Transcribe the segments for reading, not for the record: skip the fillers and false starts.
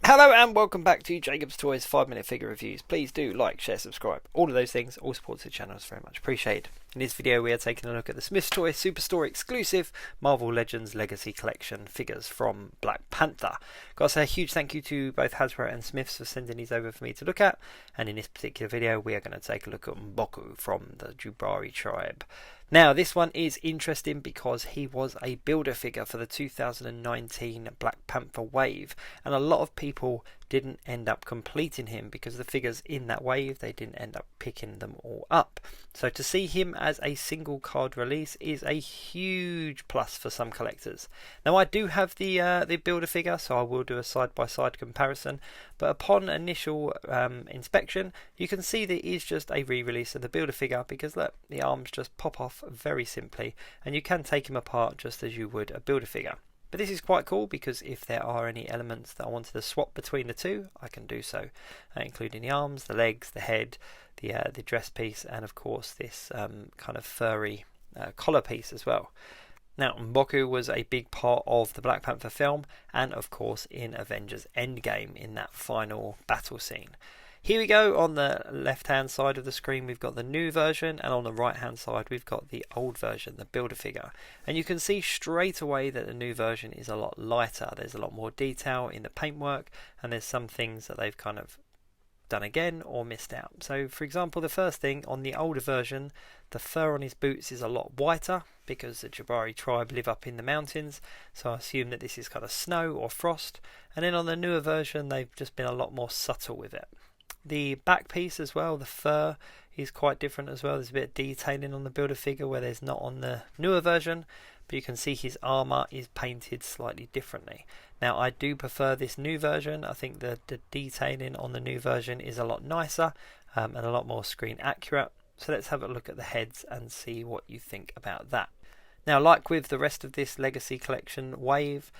Hello and welcome back to Jacob's Toys 5 minute figure reviews. Please do like, share, subscribe. All of those things, all support to the channel is very much appreciated. In this video we are taking a look at the Smith's Toy Superstore exclusive Marvel Legends Legacy Collection figures from Black Panther. Got to say a huge thank you to both Hasbro and Smith's for sending these over for me to look at. And in this particular video we are going to take a look at BAKU from the Jabari tribe. Now this one is interesting because he was a builder figure for the 2019 Black Panther wave, and a lot of people didn't end up completing him because the figures in that wave, they didn't end up picking them all up. So to see him as a single card release is a huge plus for some collectors. Now I do have the builder figure, so I will do a side-by-side comparison, but upon initial inspection you can see that it is just a re-release of the builder figure because look, the arms just pop off very simply and you can take him apart just as you would a builder figure. But this is quite cool because if there are any elements that I wanted to swap between the two, I can do so, including the arms, the legs, the head, the dress piece, and of course this kind of furry collar piece as well. Now, BAKU was a big part of the Black Panther film and of course in Avengers Endgame in that final battle scene. Here we go. On the left hand side of the screen we've got the new version, and on the right hand side we've got the old version, the builder figure, and you can see straight away that the new version is a lot lighter. There's a lot more detail in the paintwork and there's some things that they've kind of done again or missed out. So for example, the first thing, on the older version the fur on his boots is a lot whiter because the Jabari tribe live up in the mountains, so I assume that this is kind of snow or frost. And then on the newer version they've just been a lot more subtle with it. The back piece as well, the fur is quite different as well. There's a bit of detailing on the builder figure where there's not on the newer version, but you can see his armour is painted slightly differently. Now I do prefer this new version. I think the detailing on the new version is a lot nicer and a lot more screen accurate. So let's have a look at the heads and see what you think about that. Now, like with the rest of this Legacy Collection wave,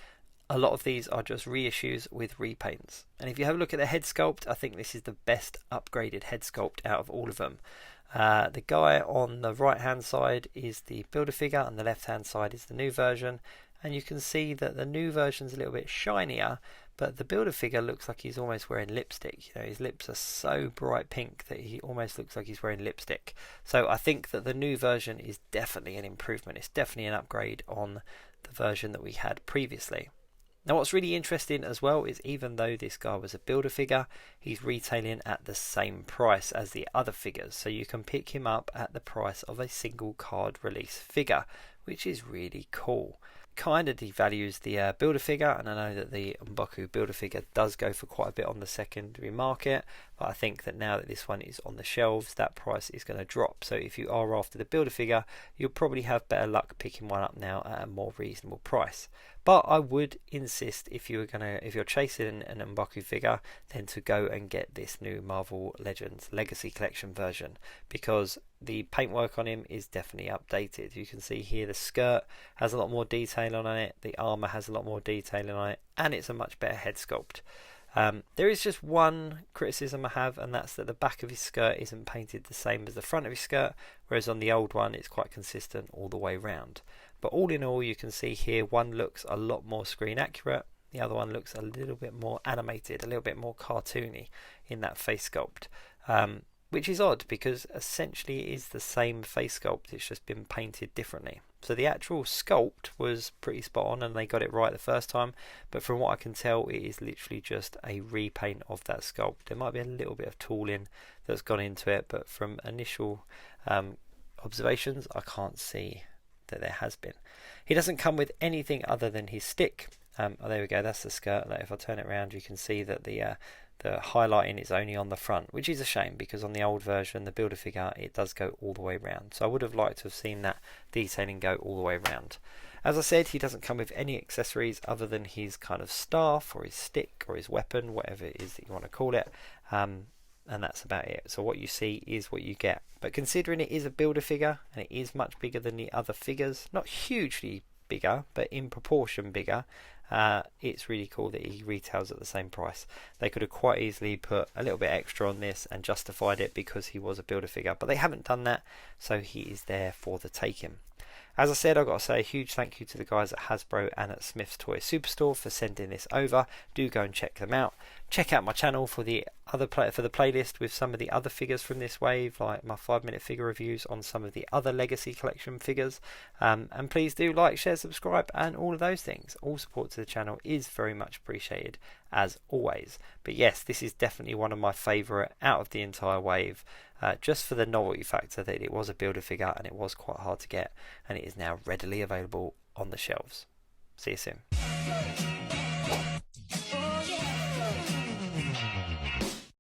a lot of these are just reissues with repaints. And if you have a look at the head sculpt, I think this is the best upgraded head sculpt out of all of them. The guy on the right hand side is the builder figure and the left hand side is the new version. And you can see that the new version's a little bit shinier, but the builder figure looks like he's almost wearing lipstick. You know, his lips are so bright pink that he almost looks like he's wearing lipstick. So I think that the new version is definitely an improvement. It's definitely an upgrade on the version that we had previously. Now what's really interesting as well is even though this guy was a builder figure, he's retailing at the same price as the other figures. So you can pick him up at the price of a single card release figure, which is really cool. Kind of devalues the builder figure, and I know that the BAKU builder figure does go for quite a bit on the secondary market, but I think that now that this one is on the shelves, that price is going to drop. So if you are after the builder figure, you'll probably have better luck picking one up now at a more reasonable price. But I would insist, if you're chasing an BAKU figure, then to go and get this new Marvel Legends Legacy Collection version, because the paintwork on him is definitely updated. You can see here the skirt has a lot more detail on it, the armour has a lot more detail on it, and it's a much better head sculpt. There is just one criticism I have, and that's that the back of his skirt isn't painted the same as the front of his skirt, whereas on the old one it's quite consistent all the way round. But all in all, you can see here one looks a lot more screen accurate, the other one looks a little bit more animated, a little bit more cartoony in that face sculpt, which is odd because essentially it is the same face sculpt, it's just been painted differently. So the actual sculpt was pretty spot on and they got it right the first time, but from what I can tell it is literally just a repaint of that sculpt. There might be a little bit of tooling that's gone into it, but from initial observations I can't see that there has been. He doesn't come with anything other than his stick. Oh, there we go, that's the skirt. If I turn it around you can see that the highlighting is only on the front, which is a shame because on the old version, the builder figure, it does go all the way around. So I would have liked to have seen that detailing go all the way around. As I said, he doesn't come with any accessories other than his kind of staff or his stick or his weapon, whatever it is that you want to call it. And that's about it. So what you see is what you get. But considering it is a builder figure and it is much bigger than the other figures, not hugely bigger, but in proportion bigger, it's really cool that he retails at the same price. They could have quite easily put a little bit extra on this and justified it because he was a builder figure, but they haven't done that, so he is there for the taking. As I said, I've got to say a huge thank you to the guys at Hasbro and at Smith's Toy Superstore for sending this over. Do go and check them out. Check out my channel for the playlist with some of the other figures from this wave, like my 5-minute figure reviews on some of the other Legacy Collection figures. And please do like, share, subscribe, and all of those things. All support to the channel is very much appreciated, as always. But yes, this is definitely one of my favourite out of the entire wave. Just for the novelty factor that it was a builder figure and it was quite hard to get, and it is now readily available on the shelves. See you soon.